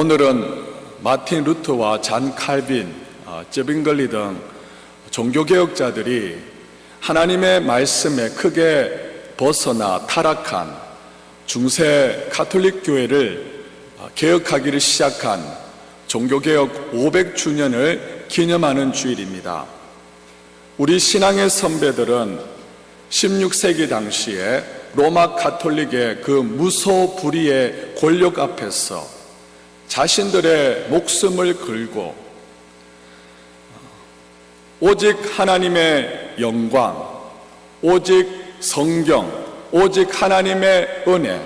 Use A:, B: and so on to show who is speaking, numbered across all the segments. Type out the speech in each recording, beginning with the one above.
A: 오늘은 마틴 루터와 잔 칼빈, 쩌빙글리 등 종교개혁자들이 하나님의 말씀에 크게 벗어나 타락한 중세 가톨릭 교회를 개혁하기를 시작한 종교개혁 500주년을 기념하는 주일입니다. 우리 신앙의 선배들은 16세기 당시에 로마 가톨릭의 그 무소불위의 권력 앞에서 자신들의 목숨을 걸고 오직 하나님의 영광, 오직 성경, 오직 하나님의 은혜,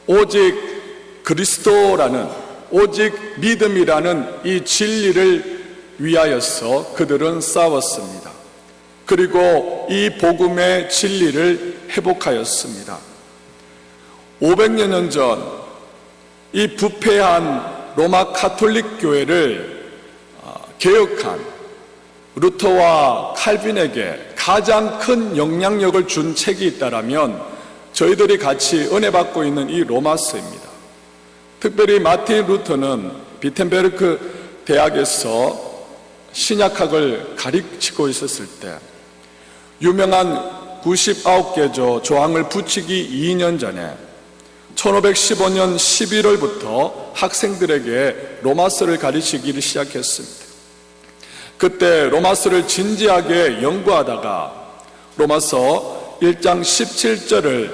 A: 오직 그리스도라는, 오직 믿음이라는 이 진리를 위하여서 그들은 싸웠습니다. 그리고 이 복음의 진리를 회복하였습니다. 500여 년 전 이 부패한 로마 가톨릭 교회를 개혁한 루터와 칼빈에게 가장 큰 영향력을 준 책이 있다면 저희들이 같이 은혜 받고 있는 이 로마서입니다. 특별히 마틴 루터는 비텐베르크 대학에서 신약학을 가르치고 있었을 때 유명한 99개조 조항을 붙이기 2년 전에 1515년 11월부터 학생들에게 로마서를 가르치기를 시작했습니다. 그때 로마서를 진지하게 연구하다가 로마서 1장 17절을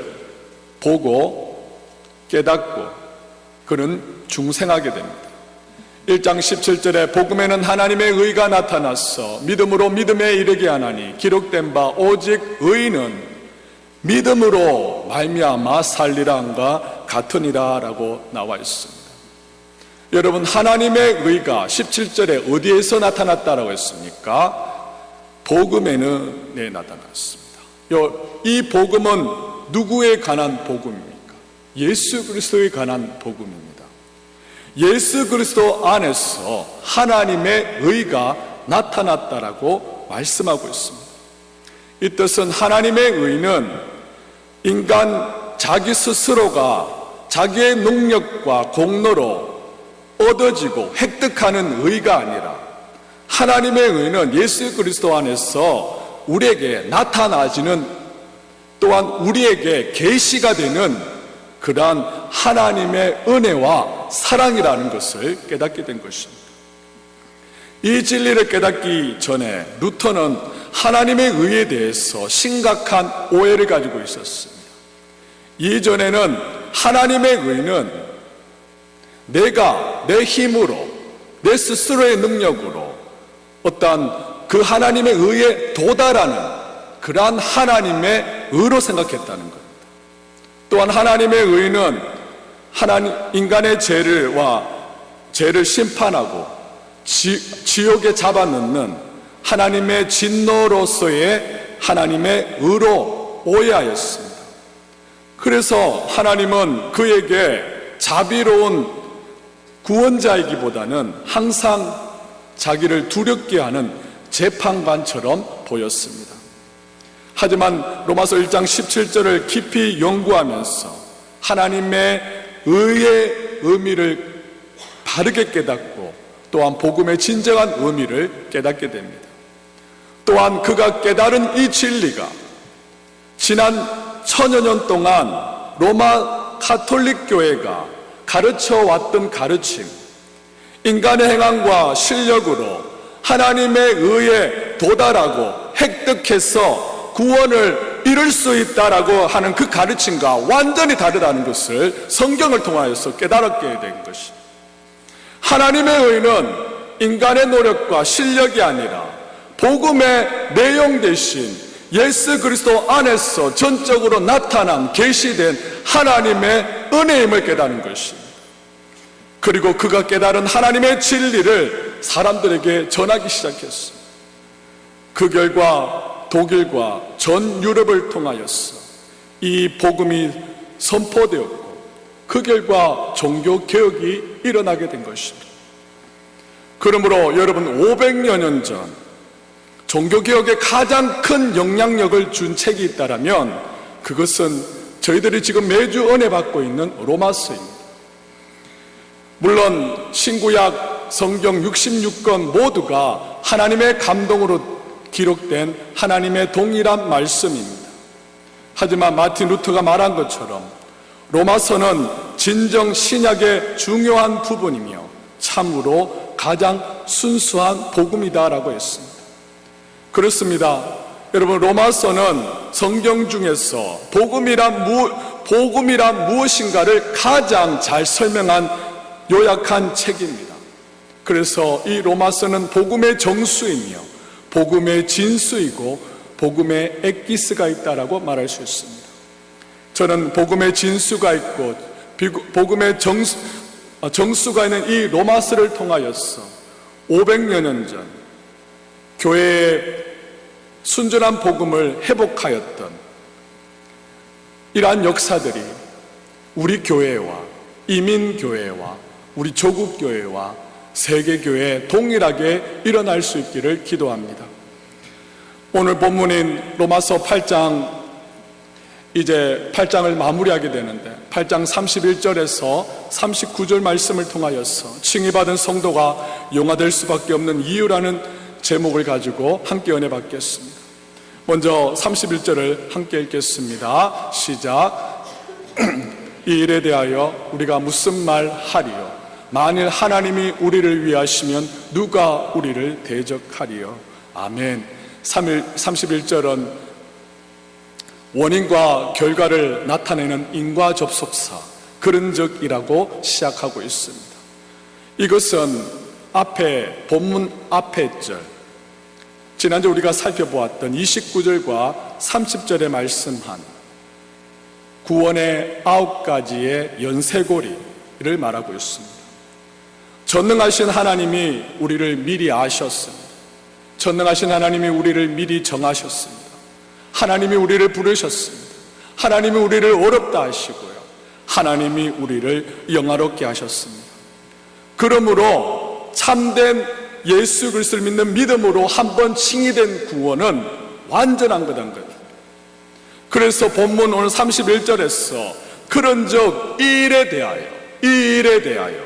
A: 보고 깨닫고 그는 중생하게 됩니다. 1장 17절에 복음에는 하나님의 의가 나타났어 믿음으로 믿음에 이르게 하나니 기록된 바 오직 의인은 믿음으로 말미암아 살리라 함과 같으니라 라고 나와 있습니다. 여러분, 하나님의 의가 17절에 어디에서 나타났다라고 했습니까? 복음에는 나타났습니다. 이 복음은 누구에 관한 복음입니까? 예수 그리스도에 관한 복음입니다. 예수 그리스도 안에서 하나님의 의가 나타났다라고 말씀하고 있습니다. 이 뜻은 하나님의 의는 인간 자기 스스로가 자기의 능력과 공로로 얻어지고 획득하는 의가 아니라 하나님의 의는 예수 그리스도 안에서 우리에게 나타나지는 또한 우리에게 계시가 되는 그러한 하나님의 은혜와 사랑이라는 것을 깨닫게 된 것입니다. 이 진리를 깨닫기 전에 루터는 하나님의 의에 대해서 심각한 오해를 가지고 있었습니다. 이전에는 하나님의 의는 내가 내 힘으로 내 스스로의 능력으로 어떠한 그 하나님의 의에 도달하는 그러한 하나님의 의로 생각했다는 겁니다. 또한 하나님의 의는 인간의 죄를 심판하고 지옥에 잡아넣는 하나님의 진노로서의 하나님의 의로 오해하였습니다. 그래서 하나님은 그에게 자비로운 구원자이기보다는 항상 자기를 두렵게 하는 재판관처럼 보였습니다. 하지만 로마서 1장 17절을 깊이 연구하면서 하나님의 의의 의미를 바르게 깨닫고 또한 복음의 진정한 의미를 깨닫게 됩니다. 또한 그가 깨달은 이 진리가 지난 1000여 년 동안 로마 가톨릭 교회가 가르쳐왔던 가르침, 인간의 행함과 실력으로 하나님의 의에 도달하고 획득해서 구원을 이룰 수 있다라고 하는 그 가르침과 완전히 다르다는 것을 성경을 통하여서 깨달았게 된 것입니다. 하나님의 의는 인간의 노력과 실력이 아니라 복음의 내용 대신 예수 그리스도 안에서 전적으로 나타난 계시된 하나님의 은혜임을 깨닫는 것입니다. 그리고 그가 깨달은 하나님의 진리를 사람들에게 전하기 시작했습니다. 그 결과 독일과 전 유럽을 통하여서 이 복음이 선포되었고 그 결과 종교개혁이 일어나게 된 것입니다. 그러므로 여러분, 500여 년 전 종교개혁에 가장 큰 영향력을 준 책이 있다면 그것은 저희들이 지금 매주 은혜 받고 있는 로마서입니다. 물론 신구약 성경 66권 모두가 하나님의 감동으로 기록된 하나님의 동일한 말씀입니다. 하지만 마틴 루터가 말한 것처럼 로마서는 진정 신약의 중요한 부분이며 참으로 가장 순수한 복음이다라고 했습니다. 그렇습니다. 여러분, 로마서는 성경 중에서 복음이란 무엇인가를 가장 잘 설명한 요약한 책입니다. 그래서 이 로마서는 복음의 정수이며 복음의 진수이고 복음의 엑기스가 있다라고 말할 수 있습니다. 저는 복음의 진수가 있고 복음의 정수가 있는 이 로마서를 통하여서 500여 년 전 교회의 순전한 복음을 회복하였던 이러한 역사들이 우리 교회와 이민교회와 우리 조국교회와 세계교회에 동일하게 일어날 수 있기를 기도합니다. 오늘 본문인 로마서 8장, 이제 8장을 마무리하게 되는데 8장 31절에서 39절 말씀을 통하여서 칭의받은 성도가 용화될 수밖에 없는 이유라는 제목을 가지고 함께 은혜 받겠습니다. 먼저 31절을 함께 읽겠습니다. 시작. 이 일에 대하여 우리가 무슨 말 하리요? 만일 하나님이 우리를 위하시면 누가 우리를 대적하리요? 아멘. 31절은 원인과 결과를 나타내는 인과접속사, 그런적이라고 시작하고 있습니다. 이것은 본문 앞에 절, 지난주 우리가 살펴보았던 29절과 30절에 말씀한 구원의 9가지의 연쇄고리를 말하고 있습니다. 전능하신 하나님이 우리를 미리 아셨습니다. 전능하신 하나님이 우리를 미리 정하셨습니다. 하나님이 우리를 부르셨습니다. 하나님이 우리를 어렵다 하시고요. 하나님이 우리를 영화롭게 하셨습니다. 그러므로 참된 예수 그리스도를 믿는 믿음으로 한번 칭의된 구원은 완전한 거란 거예요. 그래서 본문 오늘 31절에서 그런즉 이 일에 대하여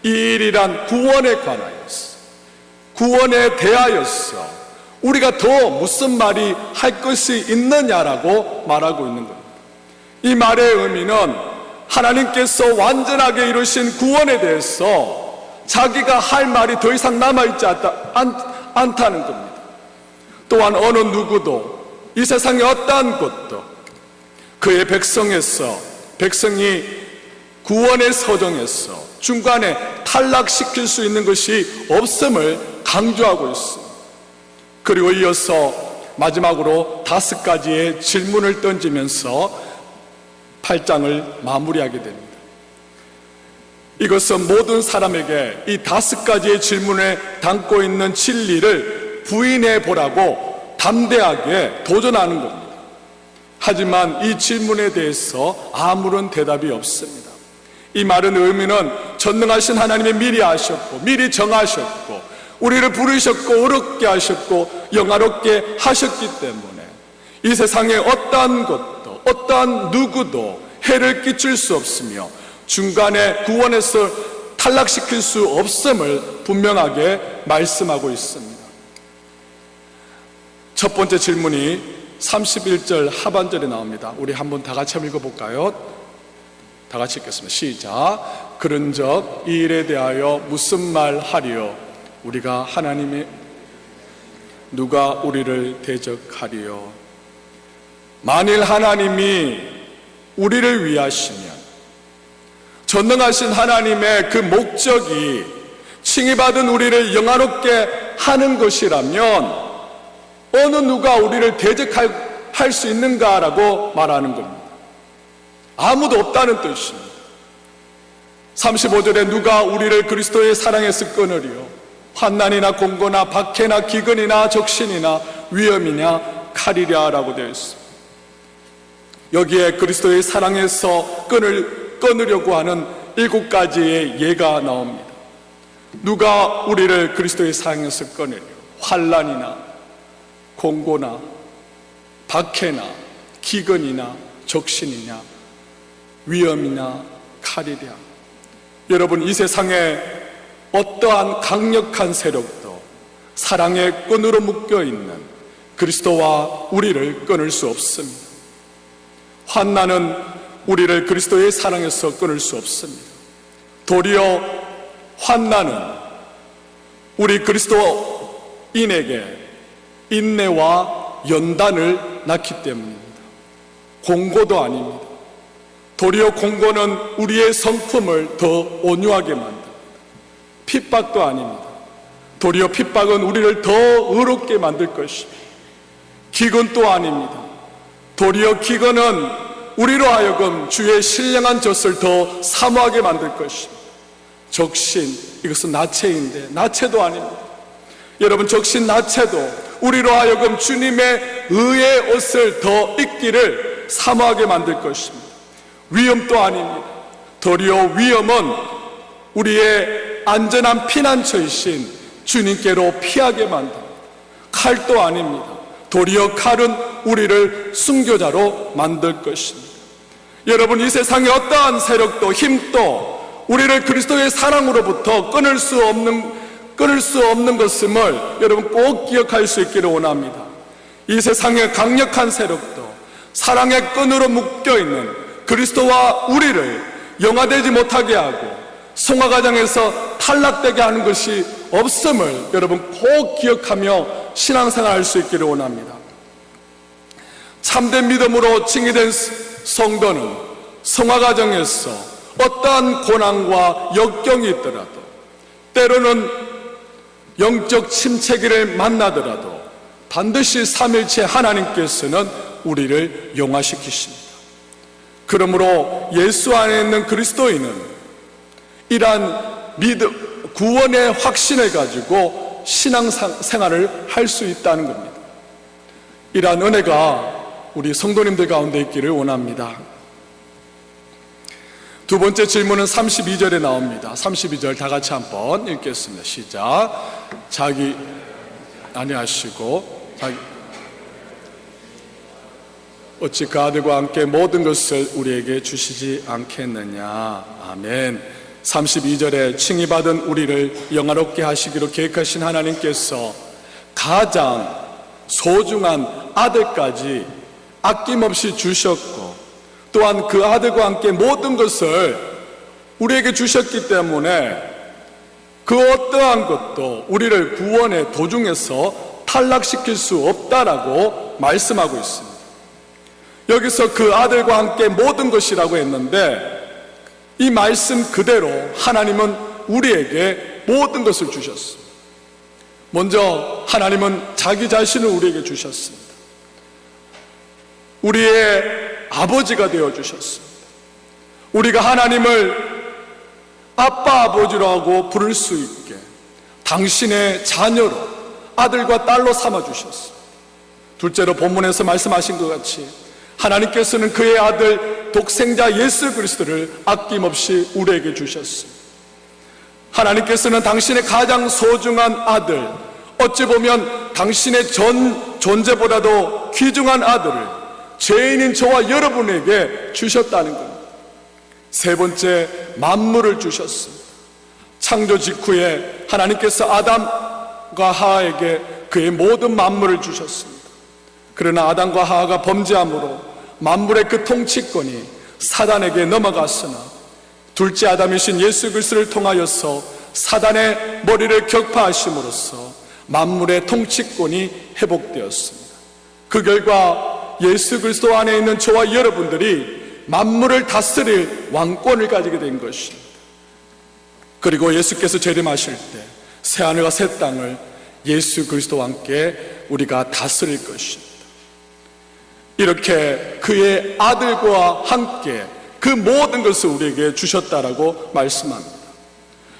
A: 이 일이란 구원에 관하여서, 구원에 대하여서 우리가 더 무슨 말이 할 것이 있느냐라고 말하고 있는 겁니다. 이 말의 의미는 하나님께서 완전하게 이루신 구원에 대해서 자기가 할 말이 더 이상 남아있지 않다는 겁니다. 또한 어느 누구도 이 세상의 어떠한 것도 그의 백성이 구원의 서정에서 중간에 탈락시킬 수 있는 것이 없음을 강조하고 있습니다. 그리고 이어서 마지막으로 5가지의 질문을 던지면서 8장을 마무리하게 됩니다. 이것은 모든 사람에게 이 5가지의 질문에 담고 있는 진리를 부인해 보라고 담대하게 도전하는 겁니다. 하지만 이 질문에 대해서 아무런 대답이 없습니다. 이 말은 의미는 전능하신 하나님이 미리 아셨고 미리 정하셨고 우리를 부르셨고 어렵게 하셨고 영화롭게 하셨기 때문에 이 세상에 어떠한 것도 어떠한 누구도 해를 끼칠 수 없으며 중간에 구원에서 탈락시킬 수 없음을 분명하게 말씀하고 있습니다. 첫 번째 질문이 31절 하반절에 나옵니다. 우리 한번 다 같이 한번 읽어볼까요? 다 같이 읽겠습니다. 시작. 그런즉 이 일에 대하여 무슨 말 하리요? 우리가 하나님의 누가 우리를 대적하리요? 만일 하나님이 우리를 위하시면, 전능하신 하나님의 그 목적이 칭의받은 우리를 영화롭게 하는 것이라면 어느 누가 우리를 대적할 수 있는가라고 말하는 겁니다. 아무도 없다는 뜻입니다. 35절에 누가 우리를 그리스도의 사랑에서 끊으리요? 환난이나 공고나 박해나 기근이나 적신이나 위험이냐 칼이랴 라고 되어 있습니다. 여기에 그리스도의 사랑에서 끊으려고 하는 7가지의 예가 나옵니다. 누가 우리를 그리스도의 사랑에서 끊으려? 환난이나 공고나 박해나 기근이나 적신이냐 위험이나 칼이랴. 여러분, 이 세상에 어떠한 강력한 세력도 사랑의 끈으로 묶여있는 그리스도와 우리를 끊을 수 없습니다. 환난은 우리를 그리스도의 사랑에서 끊을 수 없습니다. 도리어 환난은 우리 그리스도인에게 인내와 연단을 낳기 때문입니다. 공고도 아닙니다. 도리어 공고는 우리의 성품을 더 온유하게 만듭니다. 핍박도 아닙니다. 도리어 핍박은 우리를 더 의롭게 만들 것입니다. 기근도 아닙니다. 도리어 기근은 우리로 하여금 주의 신령한 젖을 더 사모하게 만들 것입니다. 적신, 이것은 나체인데 나체도 아닙니다. 여러분, 적신 나체도 우리로 하여금 주님의 의의 옷을 더 입기를 사모하게 만들 것입니다. 위험도 아닙니다. 도리어 위험은 우리의 안전한 피난처이신 주님께로 피하게 만듭니다. 칼도 아닙니다. 도리어 칼은 우리를 순교자로 만들 것입니다. 여러분, 이 세상의 어떠한 세력도 힘도 우리를 그리스도의 사랑으로부터 끊을 수 없는 것임을 여러분 꼭 기억할 수 있기를 원합니다. 이 세상의 강력한 세력도 사랑의 끈으로 묶여있는 그리스도와 우리를 영화되지 못하게 하고 성화가정에서 탈락되게 하는 것이 없음을 여러분 꼭 기억하며 신앙생활 할 수 있기를 원합니다. 참된 믿음으로 칭의된 성도는 성화가정에서 어떠한 고난과 역경이 있더라도, 때로는 영적 침체기를 만나더라도 반드시 삼일체 하나님께서는 우리를 용화시키십니다. 그러므로 예수 안에 있는 그리스도인은 이러한 구원의 확신을 가지고 신앙생활을 할 수 있다는 겁니다. 이러한 은혜가 우리 성도님들 가운데 있기를 원합니다. 두 번째 질문은 32절에 나옵니다. 32절 다 같이 한번 읽겠습니다. 시작. 자기 아니하시고 어찌 그 아들과 함께 모든 것을 우리에게 주시지 않겠느냐. 아멘. 32절에 칭의받은 우리를 영화롭게 하시기로 계획하신 하나님께서 가장 소중한 아들까지 아낌없이 주셨고, 또한 그 아들과 함께 모든 것을 우리에게 주셨기 때문에 그 어떠한 것도 우리를 구원의 도중에서 탈락시킬 수 없다라고 말씀하고 있습니다. 여기서 그 아들과 함께 모든 것이라고 했는데, 이 말씀 그대로 하나님은 우리에게 모든 것을 주셨습니다. 먼저 하나님은 자기 자신을 우리에게 주셨습니다. 우리의 아버지가 되어주셨습니다. 우리가 하나님을 아빠 아버지라고 부를 수 있게 당신의 자녀로, 아들과 딸로 삼아주셨습니다. 둘째로 본문에서 말씀하신 것 같이 하나님께서는 그의 아들 독생자 예수 그리스도를 아낌없이 우리에게 주셨습니다. 하나님께서는 당신의 가장 소중한 아들, 어찌 보면 당신의 전 존재보다도 귀중한 아들을 죄인인 저와 여러분에게 주셨다는 겁니다. 세 번째, 만물을 주셨습니다. 창조 직후에 하나님께서 아담과 하하에게 그의 모든 만물을 주셨습니다. 그러나 아담과 하하가 범죄함으로 만물의 그 통치권이 사단에게 넘어갔으나, 둘째 아담이신 예수 그리스도를 통하여서 사단의 머리를 격파하심으로써 만물의 통치권이 회복되었습니다. 그 결과 예수 그리스도 안에 있는 저와 여러분들이 만물을 다스릴 왕권을 가지게 된 것입니다. 그리고 예수께서 재림하실 때 새하늘과 새 땅을 예수 그리스도와 함께 우리가 다스릴 것입니다. 이렇게 그의 아들과 함께 그 모든 것을 우리에게 주셨다라고 말씀합니다.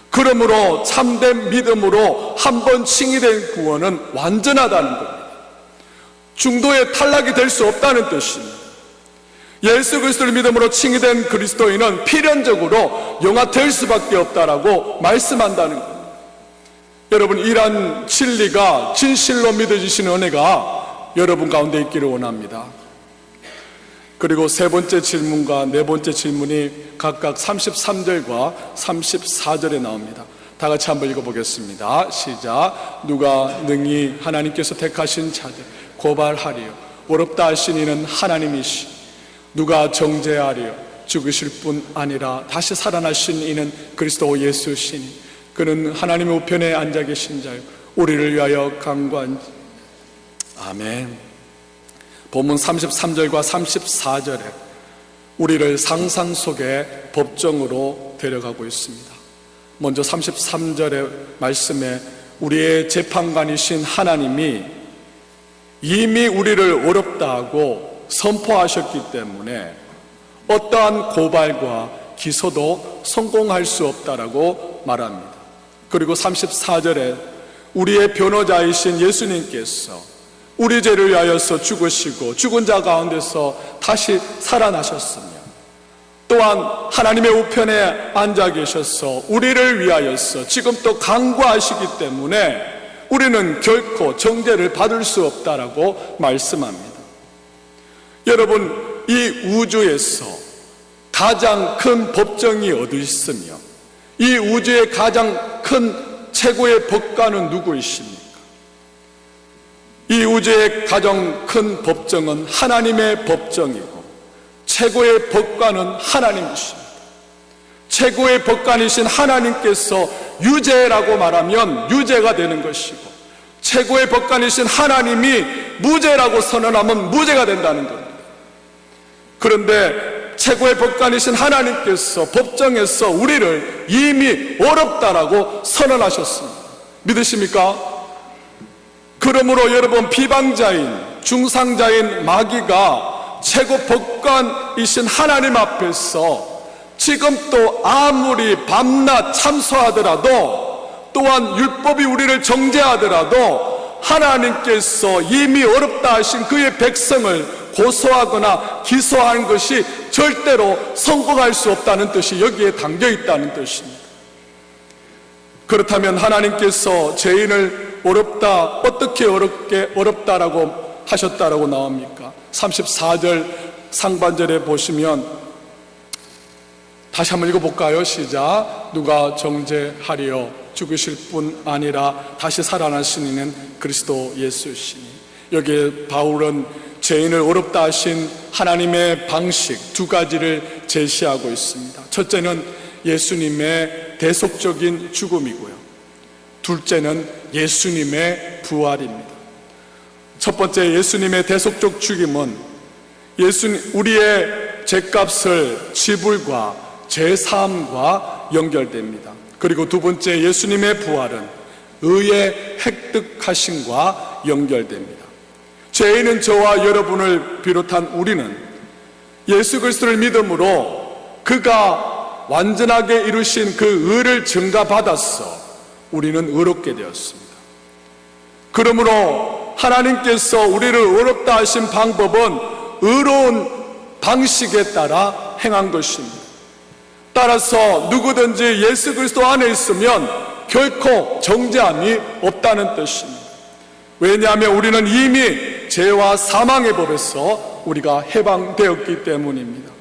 A: 그러므로 참된 믿음으로 한번 칭의된 구원은 완전하다는 겁니다. 중도에 탈락이 될 수 없다는 뜻입니다. 예수 그리스도를 믿음으로 칭의된 그리스도인은 필연적으로 영화될 수밖에 없다라고 말씀한다는 겁니다. 여러분, 이러한 진리가 진실로 믿어지시는 은혜가 여러분 가운데 있기를 원합니다. 그리고 세 번째 질문과 네 번째 질문이 각각 33절과 34절에 나옵니다. 다 같이 한번 읽어보겠습니다. 시작. 누가 능히 하나님께서 택하신 자들 고발하리요 어렵다 하신 이는 하나님이시. 누가 정죄하리요 죽으실 뿐 아니라 다시 살아나신 이는 그리스도 예수시니. 그는 하나님의 우편에 앉아 계신 자요 우리를 위하여 강구한. 아멘. 본문 33절과 34절에 우리를 상상 속의 법정으로 데려가고 있습니다. 먼저 33절의 말씀에 우리의 재판관이신 하나님이 이미 우리를 어렵다 하고 선포하셨기 때문에 어떠한 고발과 기소도 성공할 수 없다라고 말합니다. 그리고 34절에 우리의 변호자이신 예수님께서 우리 죄를 위하여서 죽으시고 죽은 자 가운데서 다시 살아나셨으며 또한 하나님의 우편에 앉아 계셔서 우리를 위하여서 지금 또 강구하시기 때문에 우리는 결코 정죄를 받을 수 없다라고 말씀합니다. 여러분, 이 우주에서 가장 큰 법정이 어디 있으며 이 우주의 가장 큰 최고의 법관은 누구이십니까? 이 우주의 가장 큰 법정은 하나님의 법정이고 최고의 법관은 하나님이십니다. 최고의 법관이신 하나님께서 유죄라고 말하면 유죄가 되는 것이고 최고의 법관이신 하나님이 무죄라고 선언하면 무죄가 된다는 겁니다. 그런데 최고의 법관이신 하나님께서 법정에서 우리를 이미 어렵다라고 선언하셨습니다. 믿으십니까? 그러므로 여러분, 비방자인 중상자인 마귀가 최고 법관이신 하나님 앞에서 지금 또 아무리 밤낮 참소하더라도 또한 율법이 우리를 정죄하더라도 하나님께서 이미 어렵다 하신 그의 백성을 고소하거나 기소하는 것이 절대로 성공할 수 없다는 뜻이 여기에 담겨 있다는 뜻입니다. 그렇다면 하나님께서 죄인을 어렵다, 어떻게 어렵다라고 하셨다라고 나옵니까? 34절 상반절에 보시면 다시 한번 읽어볼까요? 시작. 누가 정죄하리요 죽으실 뿐 아니라 다시 살아나신 이는 그리스도 예수시니. 여기에 바울은 죄인을 어렵다 하신 하나님의 방식 두 가지를 제시하고 있습니다. 첫째는 예수님의 대속적인 죽음이고요, 둘째는 예수님의 부활입니다. 첫 번째 예수님의 대속적 죽임은 우리의 죄값을 지불과 제사함과 연결됩니다. 그리고 두 번째 예수님의 부활은 의의 획득하심과 연결됩니다. 죄인은 저와 여러분을 비롯한 우리는 예수 그리스도를 믿음으로 그가 완전하게 이루신 그 의를 증가받아서 우리는 의롭게 되었습니다. 그러므로 하나님께서 우리를 의롭다 하신 방법은 의로운 방식에 따라 행한 것입니다. 따라서 누구든지 예수 그리스도 안에 있으면 결코 정죄함이 없다는 뜻입니다. 왜냐하면 우리는 이미 죄와 사망의 법에서 우리가 해방되었기 때문입니다.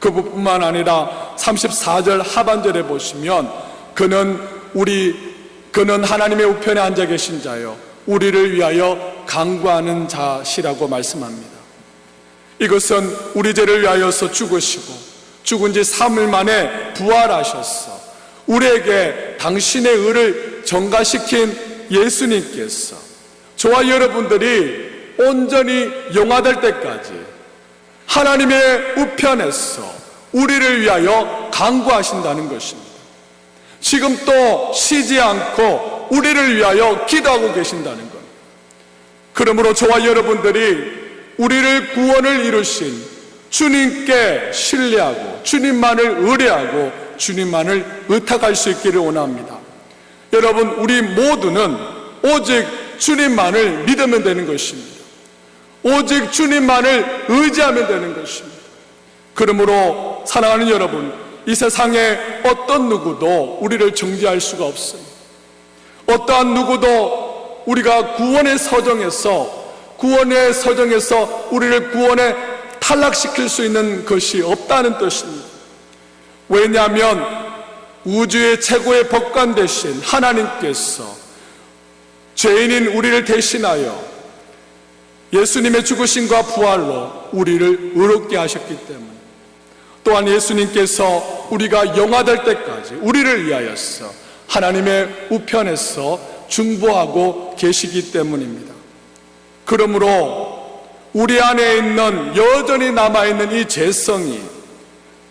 A: 그뿐만 아니라 34절 하반절에 보시면 그는 하나님의 우편에 앉아 계신 자요 우리를 위하여 강구하는 자시라고 말씀합니다. 이것은 우리 죄를 위하여서 죽으시고 죽은 지 3일 만에 부활하셔서 우리에게 당신의 의를 전가시킨 예수님께서 저와 여러분들이 온전히 용화될 때까지 하나님의 우편에서 우리를 위하여 강구하신다는 것입니다. 지금 또 쉬지 않고 우리를 위하여 기도하고 계신다는 것. 그러므로 저와 여러분들이 우리를 구원을 이루신 주님께 신뢰하고 주님만을 의뢰하고 주님만을 의탁할 수 있기를 원합니다. 여러분, 우리 모두는 오직 주님만을 믿으면 되는 것입니다. 오직 주님만을 의지하면 되는 것입니다. 그러므로 사랑하는 여러분, 이 세상에 어떤 누구도 우리를 정죄할 수가 없습니다. 어떠한 누구도 우리가 구원의 서정에서 우리를 구원에 탈락시킬 수 있는 것이 없다는 뜻입니다. 왜냐하면 우주의 최고의 법관 되신 하나님께서 죄인인 우리를 대신하여 예수님의 죽으심과 부활로 우리를 의롭게 하셨기 때문에, 또한 예수님께서 우리가 영화될 때까지 우리를 위하여서 하나님의 우편에서 중보하고 계시기 때문입니다. 그러므로 우리 안에 있는 여전히 남아있는 이 죄성이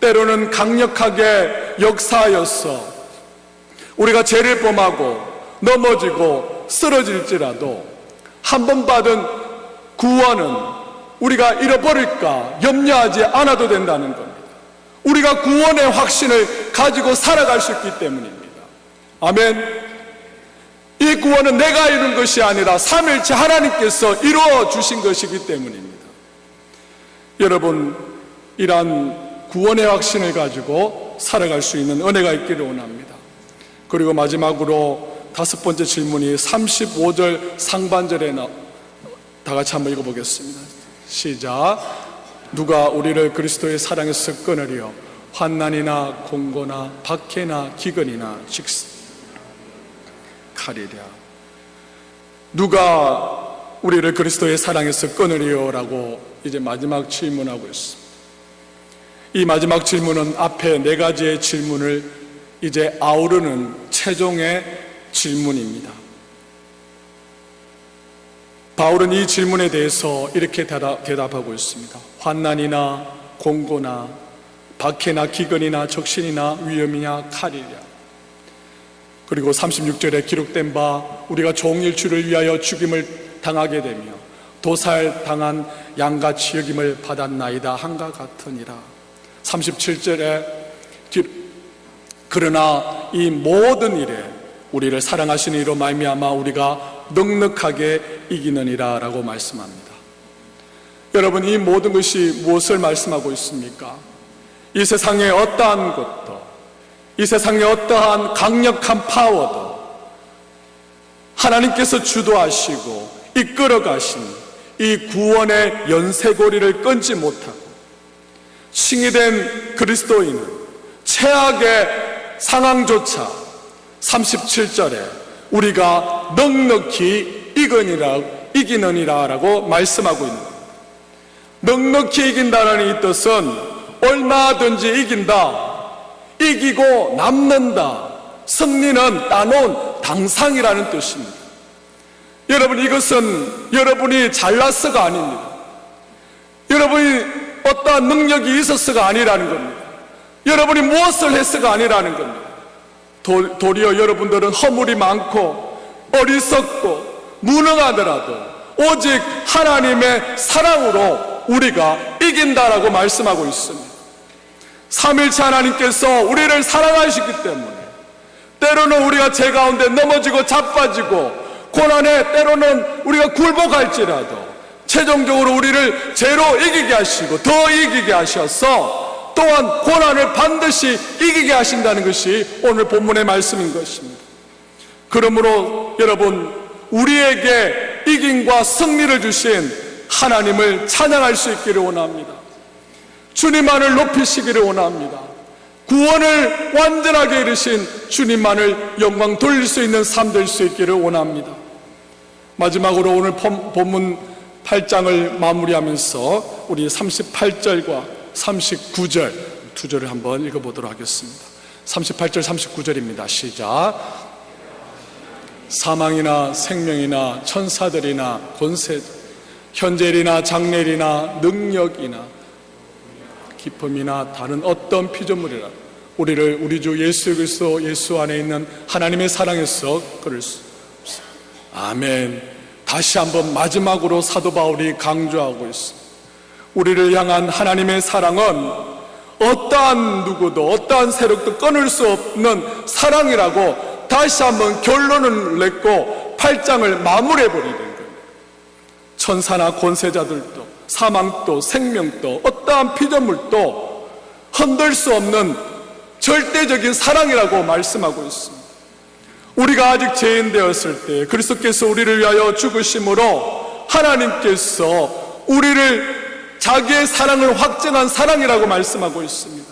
A: 때로는 강력하게 역사하여서 우리가 죄를 범하고 넘어지고 쓰러질지라도 한 번 받은 구원은 우리가 잃어버릴까 염려하지 않아도 된다는 겁니다. 우리가 구원의 확신을 가지고 살아갈 수 있기 때문입니다. 아멘. 이 구원은 내가 이룬 것이 아니라 삼위일체 하나님께서 이루어 주신 것이기 때문입니다. 여러분, 이러한 구원의 확신을 가지고 살아갈 수 있는 은혜가 있기를 원합니다. 그리고 마지막으로 5번째 질문이 35절 상반절에 다 같이 한번 읽어보겠습니다. 시작. 누가 우리를 그리스도의 사랑에서 끊으리요? 환난이나 공고나 박해나 기근이나 칼이랴. 누가 우리를 그리스도의 사랑에서 끊으리요? 라고 이제 마지막 질문하고 있습니다. 이 마지막 질문은 앞에 4가지의 질문을 이제 아우르는 최종의 질문입니다. 바울은 이 질문에 대해서 이렇게 대답하고 있습니다. 환난이나 공고나 박해나 기근이나 적신이나 위험이냐 칼이랴. 그리고 36절에 기록된 바 우리가 종일 주를 위하여 죽임을 당하게 되며 도살당한 양같이 여김을 받았나이다 한가 같으니라. 37절에 그러나 이 모든 일에 우리를 사랑하시는 이로 말미암아 우리가 넉넉하게 이기느니라 라고 말씀합니다. 여러분, 이 모든 것이 무엇을 말씀하고 있습니까? 이 세상의 어떠한 것도, 이 세상의 어떠한 강력한 파워도 하나님께서 주도하시고 이끌어 가신 이 구원의 연쇄고리를 끊지 못하고 칭의된 그리스도인은 최악의 상황조차 37절에 우리가 넉넉히 이기느니라 라고 말씀하고 있는 겁니다. 넉넉히 이긴다는 이 뜻은 얼마든지 이긴다, 이기고 남는다, 승리는 따놓은 당상이라는 뜻입니다. 여러분, 이것은 여러분이 잘났어가 아닙니다. 여러분이 어떠한 능력이 있었어가 아니라는 겁니다. 여러분이 무엇을 했어가 아니라는 겁니다. 도리어 여러분들은 허물이 많고 어리석고 무능하더라도 오직 하나님의 사랑으로 우리가 이긴다라고 말씀하고 있습니다. 삼위일체 하나님께서 우리를 사랑하시기 때문에 때로는 우리가 죄 가운데 넘어지고 자빠지고 고난에 때로는 우리가 굴복할지라도 최종적으로 우리를 죄로 이기게 하시고 더 이기게 하셔서 또한 고난을 반드시 이기게 하신다는 것이 오늘 본문의 말씀인 것입니다. 그러므로 여러분, 우리에게 이김과 승리를 주신 하나님을 찬양할 수 있기를 원합니다. 주님만을 높이시기를 원합니다. 구원을 완전하게 이루신 주님만을 영광 돌릴 수 있는 삶 될 수 있기를 원합니다. 마지막으로 오늘 본문 8장을 마무리하면서 우리 38절과 39절 두 절을 한번 읽어보도록 하겠습니다. 38절 39절입니다. 시작. 사망이나 생명이나 천사들이나 권세, 현재일이나 장래일이나 능력이나 기쁨이나 다른 어떤 피조물이라 우리를 우리 주 예수 그리스도 예수 안에 있는 하나님의 사랑에서 끊을 수 없습니다. 아멘. 다시 한번 마지막으로 사도 바울이 강조하고 있습니다. 우리를 향한 하나님의 사랑은 어떠한 누구도 어떠한 세력도 끊을 수 없는 사랑이라고 다시 한번 결론을 냈고 8장을 마무리해버리는 거예요. 천사나 권세자들도 사망도 생명도 어떠한 피조물도 흔들 수 없는 절대적인 사랑이라고 말씀하고 있습니다. 우리가 아직 죄인 되었을 때 그리스도께서 우리를 위하여 죽으심으로 하나님께서 우리를 자기의 사랑을 확증한 사랑이라고 말씀하고 있습니다.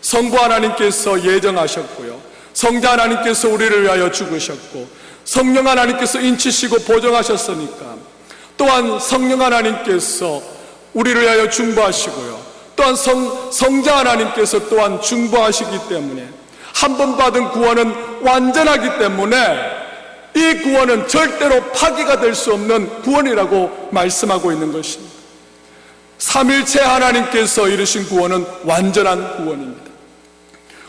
A: 성부 하나님께서 예정하셨고요, 성자 하나님께서 우리를 위하여 죽으셨고, 성령 하나님께서 인치시고 보정하셨으니까, 또한 성령 하나님께서 우리를 위하여 중보하시고요, 또한 성자 하나님께서 또한 중보하시기 때문에 한 번 받은 구원은 완전하기 때문에 이 구원은 절대로 파기가 될 수 없는 구원이라고 말씀하고 있는 것입니다. 삼일체 하나님께서 이루신 구원은 완전한 구원입니다.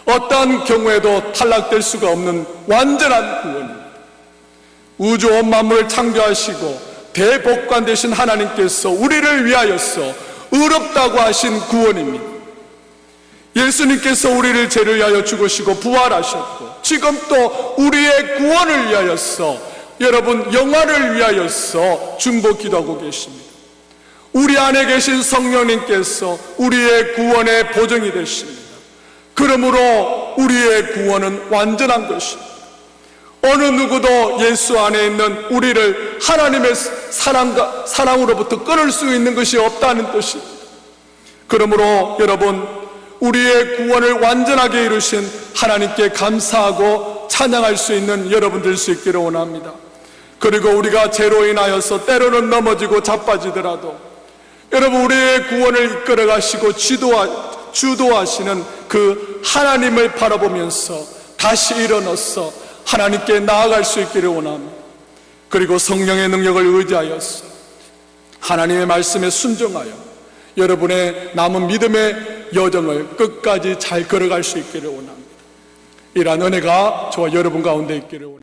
A: 어떠한 경우에도 탈락될 수가 없는 완전한 구원입니다. 우주 온 만물을 창조하시고 대복관 되신 하나님께서 우리를 위하여서 의롭다고 하신 구원입니다. 예수님께서 우리를 죄를 위하여 죽으시고 부활하셨고, 지금 또 우리의 구원을 위하여서, 여러분 영화를 위하여서 중보 기도하고 계십니다. 우리 안에 계신 성령님께서 우리의 구원의 보증이 되십니다. 그러므로 우리의 구원은 완전한 것입니다. 어느 누구도 예수 안에 있는 우리를 하나님의 사랑으로부터 끊을 수 있는 것이 없다는 뜻입니다. 그러므로 여러분, 우리의 구원을 완전하게 이루신 하나님께 감사하고 찬양할 수 있는 여러분 될 수 있기를 원합니다. 그리고 우리가 죄로 인하여서 때로는 넘어지고 자빠지더라도 여러분, 우리의 구원을 이끌어 가시고 주도하시는 그 하나님을 바라보면서 다시 일어나서 하나님께 나아갈 수 있기를 원합니다. 그리고 성령의 능력을 의지하여서 하나님의 말씀에 순종하여 여러분의 남은 믿음의 여정을 끝까지 잘 걸어갈 수 있기를 원합니다. 이러한 은혜가 저와 여러분 가운데 있기를 원합니다.